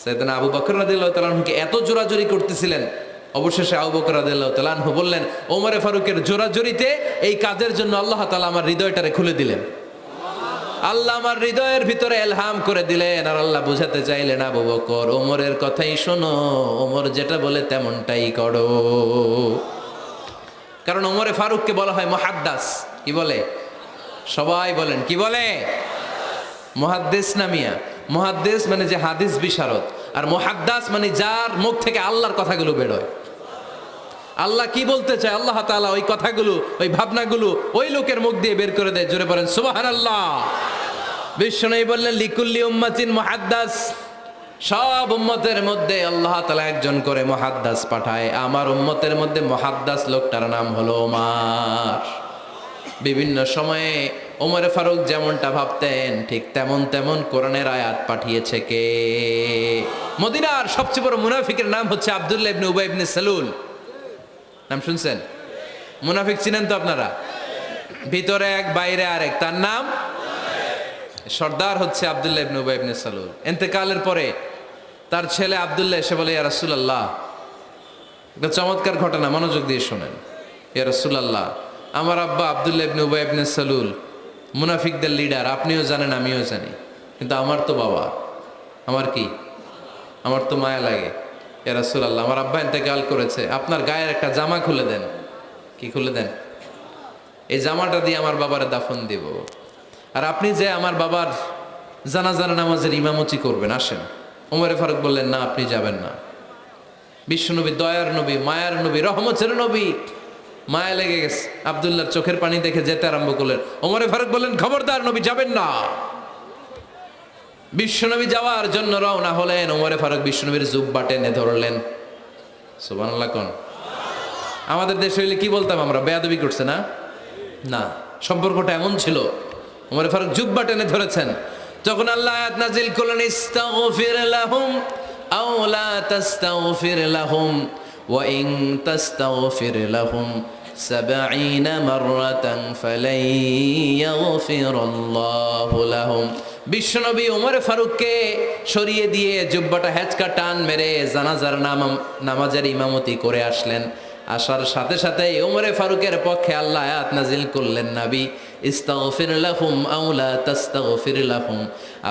সাইয়েদনা আবু বকর রাদিয়াল্লাহু তাআলা আনহুকে এত জোরাজোরি করতেছিলেন, অবশেষে আবু বকর রাদিয়াল্লাহু তাআলা আনহু বললেন, ওমরে ফারুকের জোরাজোরিতে এই কাজের জন্য আল্লাহ তাআলা আমার হৃদয়টারে খুলে দিলেন। আল্লাহ আমার হৃদয়ের ভিতরে এলহাম করে দিলেন। আর আল্লাহ বুঝাতে চাইলেন, আবু বকর, ওমরের কথাই শোনো, ওমর যেটা বলে তেমনটাই করো। কারণ ওমরে ফারুককে বলা হয় মুহাদ্দিস। কি বলে? সবাই বলেন, কি বলে? মুহাদ্দিস না মিয়া? মুহাদ্দিস মানে যে হাদিস বিশারদ, আর মুহাদ্দাস মানে যার মুখ থেকে আল্লাহর কথাগুলো বেরোয়। আল্লাহ কি বলতে চায়, আল্লাহ তাআলা ওই কথাগুলো, ওই ভাবনাগুলো ওই লোকের মুখ দিয়ে বের করে দেয়। জোরে পড়েন সুবহানাল্লাহ। বিশ্বনবী বললেন, লিকুল্লি উম্মাতিন মুহাদ্দাস, সব উম্মতের মধ্যে আল্লাহ তাআলা একজন করে মুহাদ্দাস পাঠায়। আমার উম্মতের মধ্যে মুহাদ্দাস লোকটার নাম হলো ওমর। বিভিন্ন সময়ে ওমরে ফারুক যেমনটা ভাবতেন, ঠিক তেমন কোরআনের আয়াত পাঠিয়েছে কে? মদিনার সবচেয়ে বড় মুনাফিকের নাম হচ্ছে আব্দুল্লাহ ইবনে উবাই ইবনে সালুল। নাম শুনছেন? মুনাফিক চিনেন তো আপনারা? ভিতরে এক, বাইরে আরেক, তার নাম সর্দার হচ্ছে আব্দুল্লাহ ইবনে উবাই ইবনে সালুল। ইন্তেকালের পরে তার ছেলে আব্দুল্লাহ এসে বলে, ইয়া রাসূলুল্লাহ, একটা চমৎকার ঘটনা, মনোযোগ দিয়ে শোনেন। ইয়া রাসূলুল্লাহ, আমার আব্বা আব্দুল্লাহ ইবনে উবাই ইবনে সালুল মুনাফিকদের লিডার, আপনিও জানেন আমিও জানি, কিন্তু আমার তো বাবা, আমার কি, আমার তো মায়া লাগে। ইয়া রাসূলুল্লাহ, আমার আব্বা ইন্তেকাল করেছে, আপনার গায়ের একটা জামা খুলে দেন। কি খুলে দেন? এই জামাটা দিয়ে আমার বাবার দাফন দিব, আর আপনি যে আমার বাবার জানাজার নামাজের ইমামতি করবেন, আসেন। ওমরে ফারুক বললেন, না, আপনি যাবেন না। বিশ্বনবী দয়ার নবী, মায়ার নবী, রহমতের নবী, মায়া লেগে গেছে, আব্দুল্লাহর চোখের পানি দেখে যেতে আরম্ভ করলেন। ওমরে ফারুক বললেন, খবরদার, নবী যাবেন না। বিশ্বনবী যাওয়ার জন্য রওনা হলেন। ওমরে ফারুক বিশ্বনবীর জুব্বা টেনে ধরলেন। সুবহানাল্লাহ কোন? আমাদের দেশে হইলে কি বলতাম আমরা? বেয়াদবি করছে না? না, সম্পর্কটা এমন ছিল। ওমরে ফারুক জুব্বা টেনে ধরেছেন। যখন আল্লাহ আয়াত নাজিল করলেন, ইস্তাগফির লাহুম আও লা তাস্তাগফির লাহুম ওয়া ইন তাস্তাগফির লাহুম 70 মাররাতান ফালাই ইয়াগফিরাল্লাহু লাহুম। বিশ্বনবী ওমরে ফারুককে সরিয়ে দিয়ে জুব্বাটা হেঁচকা টান মেরে জানাজার নামাজের ইমামতি করে আসলেন। আসার সাথে সাথে ওমরে ফারুকের পক্ষে আল্লাহ আয়াত নাজিল করলেন, নবী, ইস্তাগফির লাহুম আও লা তাস্তাগফির লাহুম,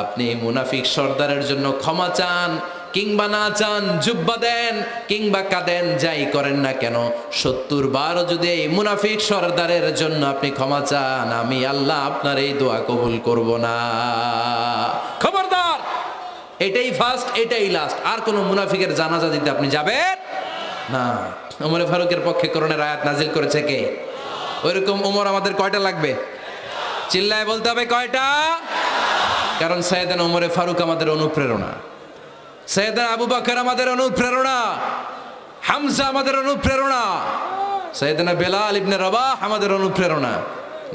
আপনি মুনাফিক সর্দারের জন্য ক্ষমা চান কিংবা নাচান, জুব্বা দেন কিংবা কাঁদেন, যাই করেন না কেন, 70 বারও যদি এই মুনাফিক সরদারের জন্য আপনি ক্ষমা চান, আমি আল্লাহ আপনার এই দোয়া কবুল করব না। খবরদার, এটাই ফার্স্ট, এটাই লাস্ট। আর কোন মুনাফিকের জানাজা দিতে আপনি যাবেন না। ওমর ফারুকের পক্ষে করণের আয়াত নাজিল করেছে কে? ওইরকম ওমর আমাদের কয়টা লাগবে? চিল্লায় বলতে হবে কয়টা? কারণ সাইয়েদনা ওমরে ফারুক আমাদের অনুপ্রেরণা, সাইয়েদনা আবু বকর আমাদের অনুপ্রেরণা, হামজা আমাদের অনুপ্রেরণা, সাইয়েদনা বেলাল ইবনে রবাহ আমাদের অনুপ্রেরণা।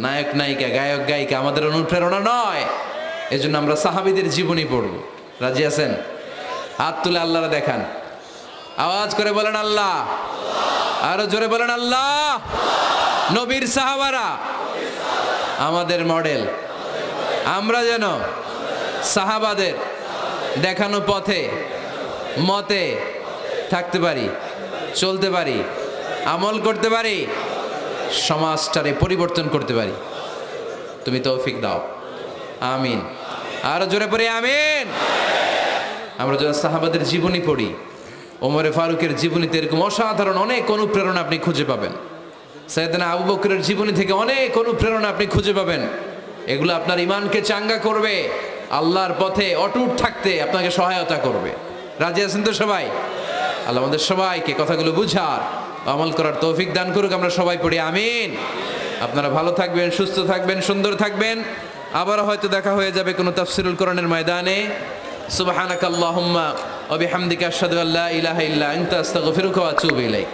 নায়ক নায়িকা, গায়ক গায়িকা আমাদের অনুপ্রেরণা নয়। এজন্য আমরা সাহাবীদের জীবনী পড়ব। রাজি আছেন? হাত তুলে আল্লাহরা দেখান, আওয়াজ করে বলেন আল্লাহ, আরো জোরে বলেন আল্লাহ। নবীর সাহাবারা আমাদের মডেল, আমরা যেন সাহাবাদের দেখানো পথে মতে থাকতে পারি, চলতে পারি, আমল করতে পারি, সমাজটারে পরিবর্তন করতে পারি। তুমি তৌফিক দাও, আমিন। আরো জোরে পড়ি আমিন। আমরা যখন সাহাবাদের জীবনী পড়ি, ওমরে ফারুকের জীবনীতে এরকম অসাধারণ অনেক অনুপ্রেরণা আপনি খুঁজে পাবেন। সাইয়েদনা আবু বকরের জীবনী থেকে অনেক অনুপ্রেরণা আপনি খুঁজে পাবেন। এগুলো আপনার ইমানকে চাঙ্গা করবে, আল্লাহর পথে অটুট থাকতে আপনাকে সহায়তা করবে। রাজি আছেন তো সবাই? আল্লাহ আমাদের সবাইকে কথাগুলো বুঝার, আমল করার তৌফিক দান করুক। আমরা সবাই পড়ি আমিন। আপনারা ভালো থাকবেন, সুস্থ থাকবেন, সুন্দর থাকবেন। আবার হয়তো দেখা হয়ে যাবে কোনো তাফসিরুল কোরআনের ময়দানে। সুবহানাকাল্লাহুম্মা ওয়া বিহামদিকা আশহাদু আল্লা ইলাহা ইল্লা আনতা আস্তাগফিরুকা ওয়া আতুবু ইলাইক।